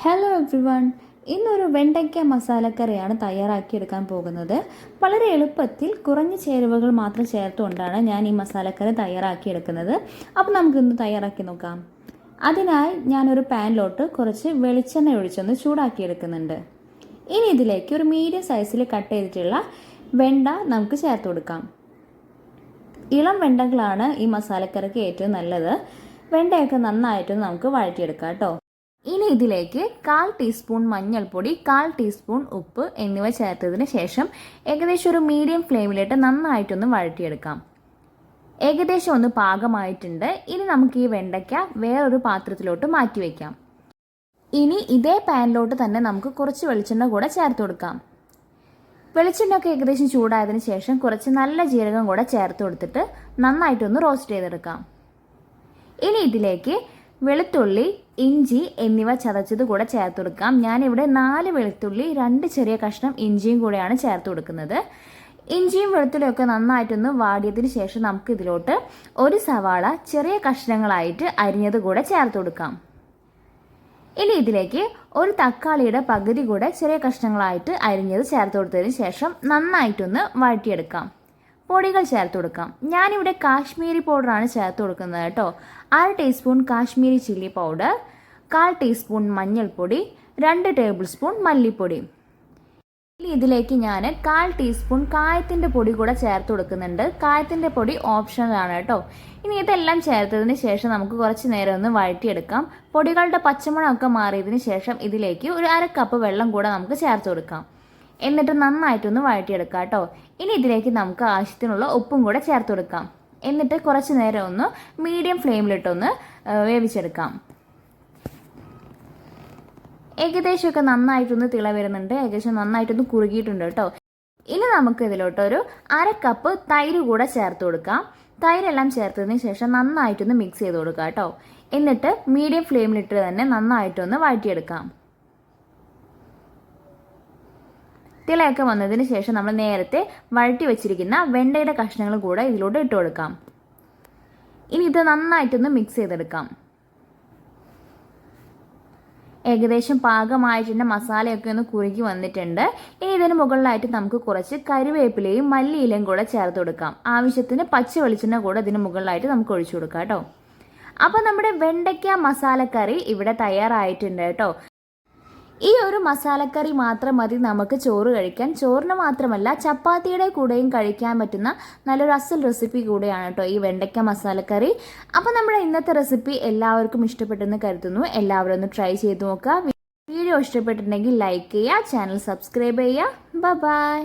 Hello every one, ഇന്നൊരു വെണ്ടയ്ക്ക മസാലക്കറിയാണ് തയ്യാറാക്കിയെടുക്കാൻ പോകുന്നത്. വളരെ എളുപ്പത്തിൽ കുറഞ്ഞ ചേരുവകൾ മാത്രം ചേർത്തുകൊണ്ടാണ് ഞാൻ ഈ മസാലക്കറി തയ്യാറാക്കിയെടുക്കുന്നത്. അപ്പോൾ നമുക്കിന്ന് തയ്യാറാക്കി നോക്കാം. അതിനായി ഞാനൊരു പാനിലോട്ട് കുറച്ച് വെളിച്ചെണ്ണ ഒഴിച്ചൊന്ന് ചൂടാക്കിയെടുക്കുന്നുണ്ട്. ഇനി ഇതിലേക്ക് ഒരു മീഡിയം സൈസിൽ കട്ട് ചെയ്തിട്ടുള്ള വെണ്ട നമുക്ക് ചേർത്ത് കൊടുക്കാം. ഇളം വെണ്ടകളാണ് ഈ മസാലക്കറിക്ക് ഏറ്റവും നല്ലത്. വെണ്ടയൊക്കെ നന്നായിട്ടൊന്ന് നമുക്ക് വഴറ്റിയെടുക്കാം കേട്ടോ. ഇനി ഇതിലേക്ക് 1/4 ടീസ്പൂൺ മഞ്ഞൾപ്പൊടി, 1/4 ടീസ്പൂൺ ഉപ്പ് എന്നിവ ചേർത്തതിന് ശേഷം ഏകദേശം ഒരു മീഡിയം ഫ്ലെയിമിലിട്ട് നന്നായിട്ടൊന്ന് വഴറ്റിയെടുക്കാം. ഏകദേശം ഒന്ന് പാകമായിട്ടുണ്ട്. ഇനി നമുക്ക് ഈ വെണ്ടയ്ക്ക വേറൊരു പാത്രത്തിലോട്ട് മാറ്റി വയ്ക്കാം. ഇനി ഇതേ പാനിലോട്ട് തന്നെ നമുക്ക് കുറച്ച് വെളിച്ചെണ്ണ കൂടെ ചേർത്ത് കൊടുക്കാം. വെളിച്ചെണ്ണയൊക്കെ ഏകദേശം ചൂടായതിനു ശേഷം കുറച്ച് നല്ല ജീരകം കൂടെ ചേർത്ത് കൊടുത്തിട്ട് നന്നായിട്ടൊന്ന് റോസ്റ്റ് ചെയ്തെടുക്കാം. ഇനി ഇതിലേക്ക് വെളുത്തുള്ളി, ഇഞ്ചി എന്നിവ ചതച്ചത് കൂടെ ചേർത്ത് കൊടുക്കാം. ഞാനിവിടെ 4 വെളുത്തുള്ളി, 2 ചെറിയ കഷ്ണം ഇഞ്ചിയും കൂടെയാണ് ചേർത്ത് കൊടുക്കുന്നത്. ഇഞ്ചിയും വെളുത്തുള്ളിയൊക്കെ നന്നായിട്ടൊന്ന് വാടിയതിന് ശേഷം നമുക്ക് ഇതിലോട്ട് ഒരു സവാള ചെറിയ കഷ്ണങ്ങളായിട്ട് അരിഞ്ഞത് കൂടെ ചേർത്ത് കൊടുക്കാം. ഇനി ഇതിലേക്ക് ഒരു തക്കാളിയുടെ പകുതി കൂടെ ചെറിയ കഷ്ണങ്ങളായിട്ട് അരിഞ്ഞത് ചേർത്ത് കൊടുത്തതിന് ശേഷം നന്നായിട്ടൊന്ന് വഴറ്റിയെടുക്കാം. പൊടികൾ ചേർത്ത് കൊടുക്കാം. ഞാനിവിടെ കാശ്മീരി പൗഡറാണ് ചേർത്ത് കൊടുക്കുന്നത് കേട്ടോ. 1/2 teaspoon Kashmiri chilli powder, 1/4 teaspoon മഞ്ഞൾപ്പൊടി, 2 ടേബിൾ സ്പൂൺ മല്ലിപ്പൊടി. ഇനി ഇതിലേക്ക് ഞാൻ 1/4 ടീസ്പൂൺ കായത്തിൻ്റെ പൊടി കൂടെ ചേർത്ത് കൊടുക്കുന്നുണ്ട്. കായത്തിൻ്റെ പൊടി ഓപ്ഷണലാണ് കേട്ടോ. ഇനി ഇതെല്ലാം ചേർത്തതിന് ശേഷം നമുക്ക് കുറച്ച് നേരം ഒന്ന് വഴറ്റിയെടുക്കാം. പൊടികളുടെ പച്ചമണമൊക്കെ മാറിയതിന് ശേഷം ഇതിലേക്ക് ഒരു 1/2 കപ്പ് വെള്ളം കൂടെ നമുക്ക് ചേർത്ത് കൊടുക്കാം. എന്നിട്ട് നന്നായിട്ടൊന്ന് വഴറ്റിയെടുക്കാം കേട്ടോ. ഇനി ഇതിലേക്ക് നമുക്ക് ആവശ്യത്തിനുള്ള ഉപ്പും കൂടെ ചേർത്ത് കൊടുക്കാം. എന്നിട്ട് കുറച്ച് നേരം ഒന്ന് മീഡിയം ഫ്ലെയിമിലിട്ടൊന്ന് വേവിച്ചെടുക്കാം. ഏകദേശമൊക്കെ നന്നായിട്ടൊന്ന് തിള വരുന്നുണ്ട്. ഏകദേശം നന്നായിട്ടൊന്ന് കുറുകിയിട്ടുണ്ട് കേട്ടോ. ഇനി നമുക്ക് ഇതിലോട്ടൊരു 1/2 കപ്പ് തൈര് കൂടെ ചേർത്ത് കൊടുക്കാം. തൈരെല്ലാം ചേർത്തതിന് ശേഷം നന്നായിട്ടൊന്ന് മിക്സ് ചെയ്ത് കൊടുക്കാം കേട്ടോ. എന്നിട്ട് മീഡിയം ഫ്ലെയിമിലിട്ട് തന്നെ നന്നായിട്ടൊന്ന് വഴറ്റിയെടുക്കാം. തിളയൊക്കെ വന്നതിന് ശേഷം നമ്മൾ നേരത്തെ വഴറ്റി വെച്ചിരിക്കുന്ന വെണ്ടയുടെ കഷ്ണങ്ങൾ കൂടെ ഇതിലോട്ട് ഇട്ട് കൊടുക്കാം. ഇനി ഇത് നന്നായിട്ടൊന്ന് മിക്സ് ചെയ്തെടുക്കാം. ഏകദേശം പാകമായിട്ടുണ്ട്. മസാലയൊക്കെ ഒന്ന് കുറുകി വന്നിട്ടുണ്ട്. ഇനി ഇതിന് മുകളിലായിട്ട് നമുക്ക് കുറച്ച് കരിവേപ്പിലയും മല്ലിയിലയും കൂടെ ചേർത്ത് കൊടുക്കാം. ആവശ്യത്തിന് പച്ച വെളിച്ചെണ്ണ കൂടെ ഇതിന് മുകളിലായിട്ട് നമുക്ക് ഒഴിച്ചു കൊടുക്കാം കേട്ടോ. അപ്പോൾ നമ്മുടെ വെണ്ടയ്ക്ക മസാലക്കറി ഇവിടെ തയ്യാറായിട്ടുണ്ട് കേട്ടോ. ഈ ഒരു മസാലക്കറി മാത്രം മതി നമുക്ക് ചോറ് കഴിക്കാൻ. ചോറിന് മാത്രമല്ല ചപ്പാത്തിയുടെ കൂടെയും കഴിക്കാൻ പറ്റുന്ന നല്ലൊരു അസൽ റെസിപ്പി കൂടെയാണ് കേട്ടോ ഈ വെണ്ടയ്ക്ക മസാലക്കറി. അപ്പോൾ നമ്മുടെ ഇന്നത്തെ റെസിപ്പി എല്ലാവർക്കും ഇഷ്ടപ്പെട്ടെന്ന് കരുതുന്നു. എല്ലാവരും ഒന്ന് ട്രൈ ചെയ്ത് നോക്കുക. വീഡിയോ ഇഷ്ടപ്പെട്ടിട്ടുണ്ടെങ്കിൽ ലൈക്ക് ചെയ്യുക, ചാനൽ സബ്സ്ക്രൈബ് ചെയ്യുക. ബൈ.